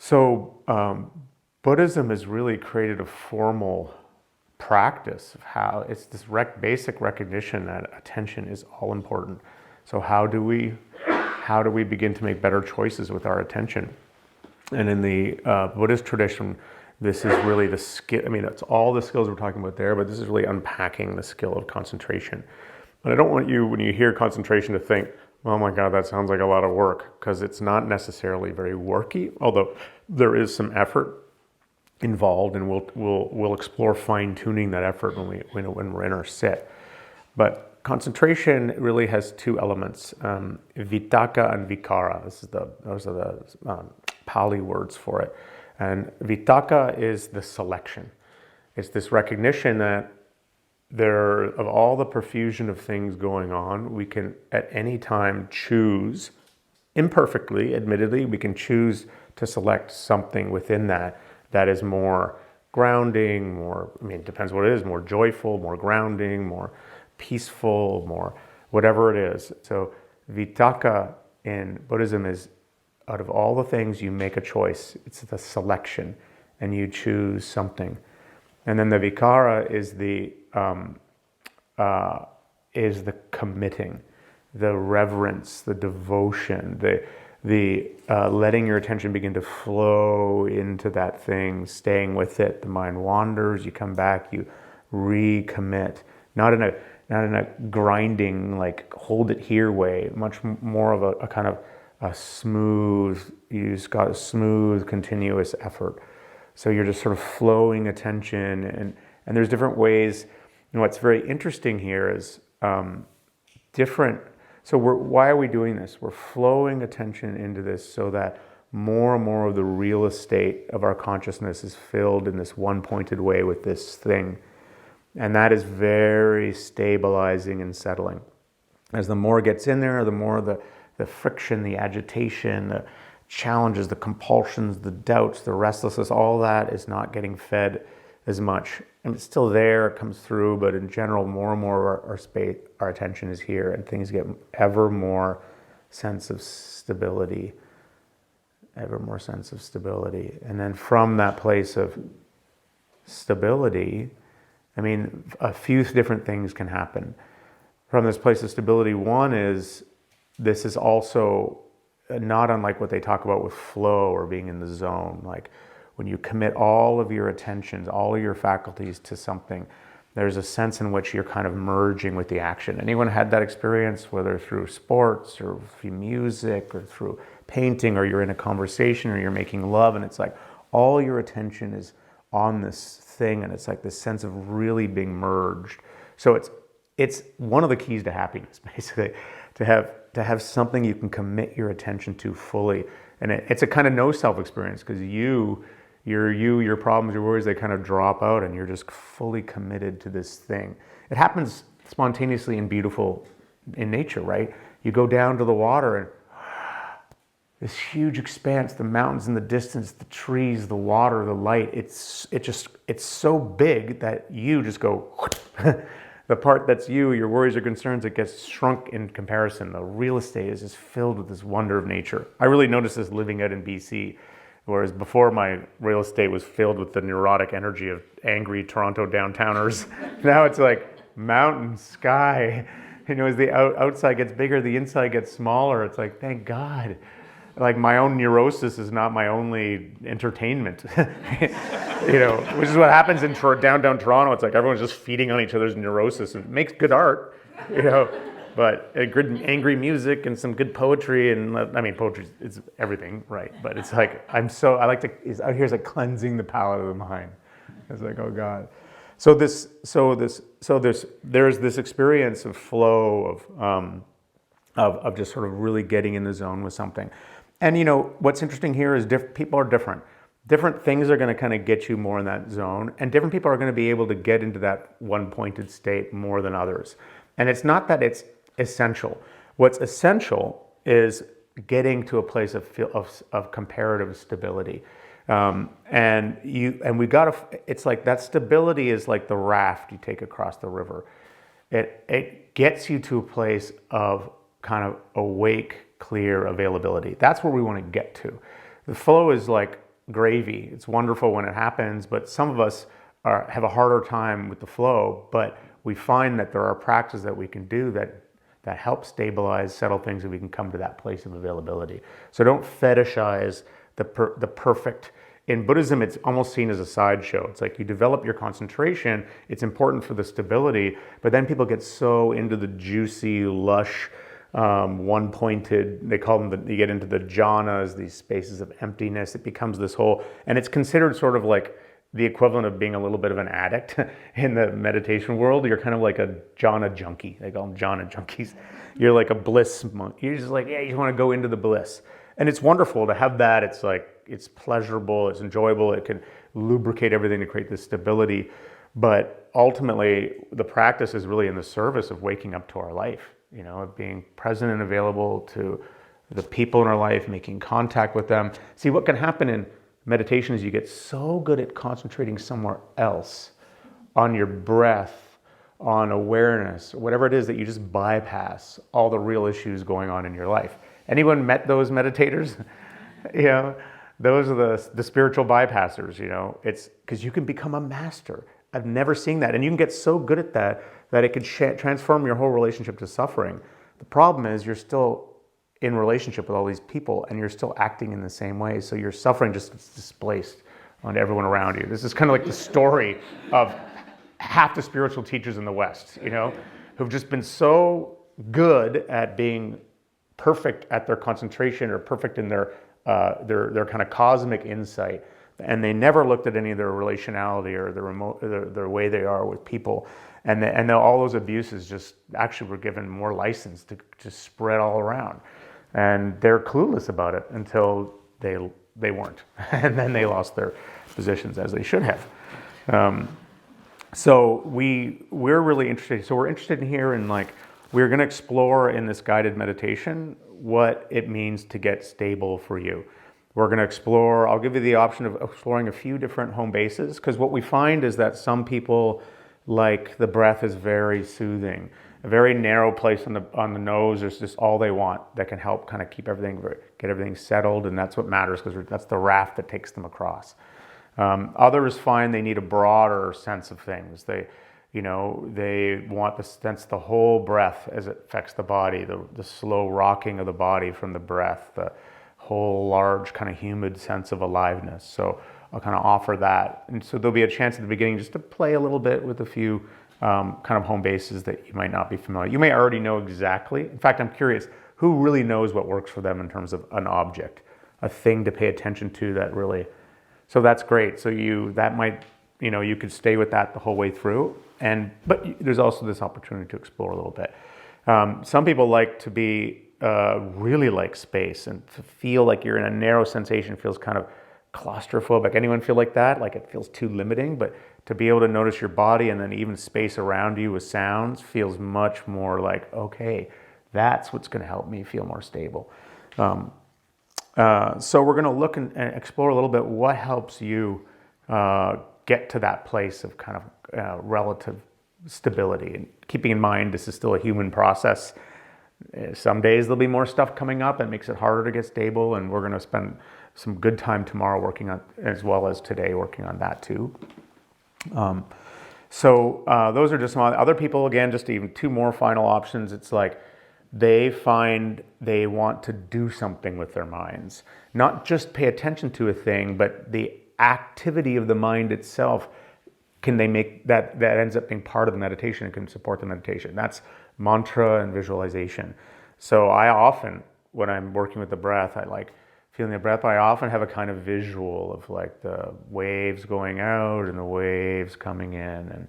So Buddhism has really created a formal practice of how it's this basic recognition that attention is all important. So how do we begin to make better choices with our attention? And in the Buddhist tradition, this is really the skill. I mean, it's all the skills we're talking about there, but this is really unpacking the skill of concentration. And I don't want you, when you hear concentration, to think, oh my God, that sounds like a lot of work, because it's not necessarily very worky, although there is some effort involved, and we'll explore fine-tuning that effort when we're in our sit. But concentration really has two elements, vitaka and vikara. Those are the Pali words for it. And vitaka is the selection. It's this recognition that of all the profusion of things going on, we can at any time choose, imperfectly, admittedly, we can choose to select something within that is more grounding, it depends what it is, more joyful, more grounding, more peaceful, more whatever it is. So vitaka in Buddhism is, out of all the things, you make a choice. It's the selection, and you choose something. And then the vikara is the committing, the reverence, the devotion, the letting your attention begin to flow into that thing, staying with it. The mind wanders, you come back, you recommit. Not in a grinding, like hold it here way, much more of a kind of a smooth, you've got a smooth, continuous effort. So you're just sort of flowing attention, and there's different ways. What's very interesting here is different. So why are we doing this? We're flowing attention into this so that more and more of the real estate of our consciousness is filled in this one-pointed way with this thing. And that is very stabilizing and settling. As the more gets in there, the more the friction, the agitation, the challenges, the compulsions, the doubts, the restlessness, all that is not getting fed as much. And it's still there, it comes through, but in general, more and more of our space, our attention is here, and things get ever more sense of stability, And then from that place of stability, a few different things can happen. From this place of stability, one is, this is also not unlike what they talk about with flow or being in the zone. Like when you commit all of your attentions, all of your faculties to something, there's a sense in which you're kind of merging with the action. Anyone had that experience, whether through sports or through music or through painting, or you're in a conversation or you're making love, and it's like all your attention is on this thing, and it's like this sense of really being merged. So it's one of the keys to happiness, basically, to have something you can commit your attention to fully. And it's a kind of no self experience, because your problems, your worries, they kind of drop out, and you're just fully committed to this thing. It happens spontaneously and beautiful in nature, right? You go down to the water, and this huge expanse, the mountains in the distance, the trees, the water, the light, it's so big that you just go, the part that's you, your worries or concerns, it gets shrunk in comparison. The real estate is just filled with this wonder of nature. I really noticed this living out in BC, whereas before my real estate was filled with the neurotic energy of angry Toronto downtowners. Now it's like mountain, sky. As the outside gets bigger, the inside gets smaller. It's like, thank God. Like my own neurosis is not my only entertainment, which is what happens in downtown Toronto. It's like everyone's just feeding on each other's neurosis. It makes good art, but good angry music and some good poetry. And poetry is everything, right? But it's like, out here is like cleansing the palate of the mind. It's like, oh God. So there's this experience of flow of just sort of really getting in the zone with something. And what's interesting here is people are different. Different things are going to kind of get you more in that zone, and different people are going to be able to get into that one-pointed state more than others. And it's not that it's essential. What's essential is getting to a place of comparative stability. It's like that stability is like the raft you take across the river. It gets you to a place of kind of awake, clear availability. That's where we want to get to. The flow is like gravy. It's wonderful when it happens, but some of us have a harder time with the flow, but we find that there are practices that we can do that help stabilize, settle things, and we can come to that place of availability. So don't fetishize the perfect. In Buddhism, it's almost seen as a sideshow. It's like you develop your concentration, it's important for the stability, but then people get so into the juicy, lush, one-pointed, they call them, you get into the jhanas, these spaces of emptiness. It becomes this whole, and it's considered sort of like the equivalent of being a little bit of an addict in the meditation world. You're kind of like a jhana junkie. They call them jhana junkies. You're like a bliss monk. You're just like, yeah, you want to go into the bliss. And it's wonderful to have that. It's like, it's pleasurable, it's enjoyable, it can lubricate everything to create this stability. But ultimately, the practice is really in the service of waking up to our life, you know, of being present and available to the people in our life, making contact with them. See, what can happen in meditation is you get so good at concentrating somewhere else, on your breath, on awareness, whatever it is, that you just bypass all the real issues going on in your life. Anyone met those meditators? You know, those are the spiritual bypassers, you know. It's because you can become a master. I've never seen that. And you can get so good at that it could transform your whole relationship to suffering. The problem is you're still in relationship with all these people and you're still acting in the same way. So your suffering just gets displaced onto everyone around you. This is kind of like the story of half the spiritual teachers in the West, you know, who've just been so good at being perfect at their concentration or perfect in their kind of cosmic insight, and they never looked at any of their relationality or their way they are with people, and all those abuses just actually were given more license to just spread all around, and they're clueless about it until they weren't, and then they lost their positions as they should have. So we're really interested. So we're interested in here, and like we're going to explore in this guided meditation what it means to get stable for you. We're going to explore, I'll give you the option of exploring a few different home bases, because what we find is that some people like the breath is very soothing. A very narrow place on the nose is just all they want that can help kind of keep everything, get everything settled, and that's what matters, because that's the raft that takes them across. Others find they need a broader sense of things. They want to sense the whole breath as it affects the body, the slow rocking of the body from the breath, the whole large kind of humid sense of aliveness. So I'll kind of offer that. And so there'll be a chance at the beginning just to play a little bit with a few kind of home bases that you might not be familiar. You may already know exactly. In fact, I'm curious, who really knows what works for them in terms of an object, a thing to pay attention to that really, so that's great. So you could stay with that the whole way through. But there's also this opportunity to explore a little bit. Some people like to be really like space, and to feel like you're in a narrow sensation feels kind of claustrophobic. Anyone feel like that? Like it feels too limiting, but to be able to notice your body and then even space around you with sounds feels much more like, okay, that's what's going to help me feel more stable. So we're going to look and explore a little bit what helps you get to that place of kind of relative stability. And keeping in mind, this is still a human process. Some days there'll be more stuff coming up and it makes it harder to get stable, and we're going to spend some good time tomorrow working on, as well as today, working on that too. So those are just some other people. Again, just even two more final options. It's like they find they want to do something with their minds, not just pay attention to a thing, but the activity of the mind itself. Can they make that ends up being part of the meditation and can support the meditation? That's mantra and visualization. So I often, when I'm working with the breath, I like feeling the breath, but I often have a kind of visual of like the waves going out and the waves coming in, and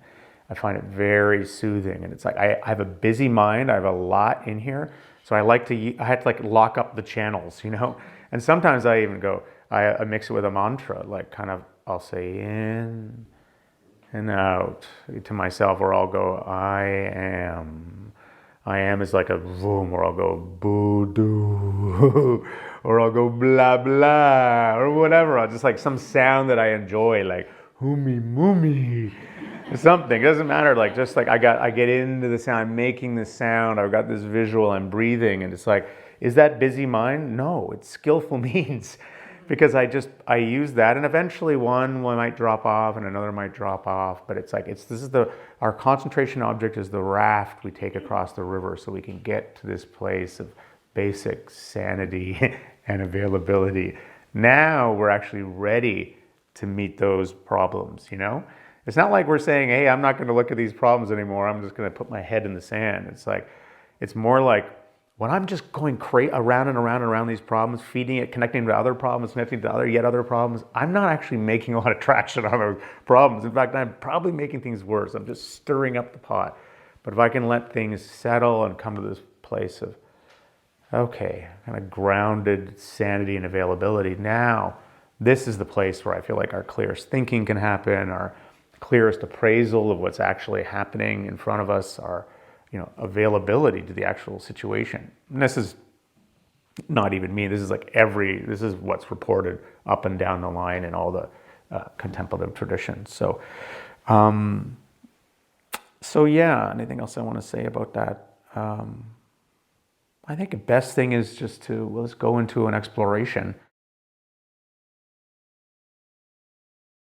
I find it very soothing. And it's like I have a busy mind, I have a lot in here, so I had to like lock up the channels, and sometimes I even go, I mix it with a mantra, like kind of, I'll say in and out to myself, or I'll go, I am. I am is like a boom, or I'll go boo-doo, or I'll go blah blah, or whatever. I'll just like some sound that I enjoy, like hoomy moomy, something. It doesn't matter. Like just like I get into the sound, I'm making this sound. I've got this visual. I'm breathing, and it's like, is that busy mind? No, it's skillful means. because I use that, and eventually one might drop off and another might drop off, but it's like our concentration object is the raft we take across the river so we can get to this place of basic sanity and availability. Now we're actually ready to meet those problems, you know? It's not like we're saying, hey, I'm not going to look at these problems anymore. I'm just going to put my head in the sand. It's more like when I'm just going around and around and around these problems, feeding it, connecting to other problems, connecting to other problems, I'm not actually making a lot of traction on those problems. In fact, I'm probably making things worse. I'm just stirring up the pot. But if I can let things settle and come to this place of, okay, kind of grounded sanity and availability, now this is the place where I feel like our clearest thinking can happen, our clearest appraisal of what's actually happening in front of us, our availability to the actual situation. And this is not even me. This is this is what's reported up and down the line in all the contemplative traditions. So yeah, anything else I want to say about that? I think the best thing is just to let's go into an exploration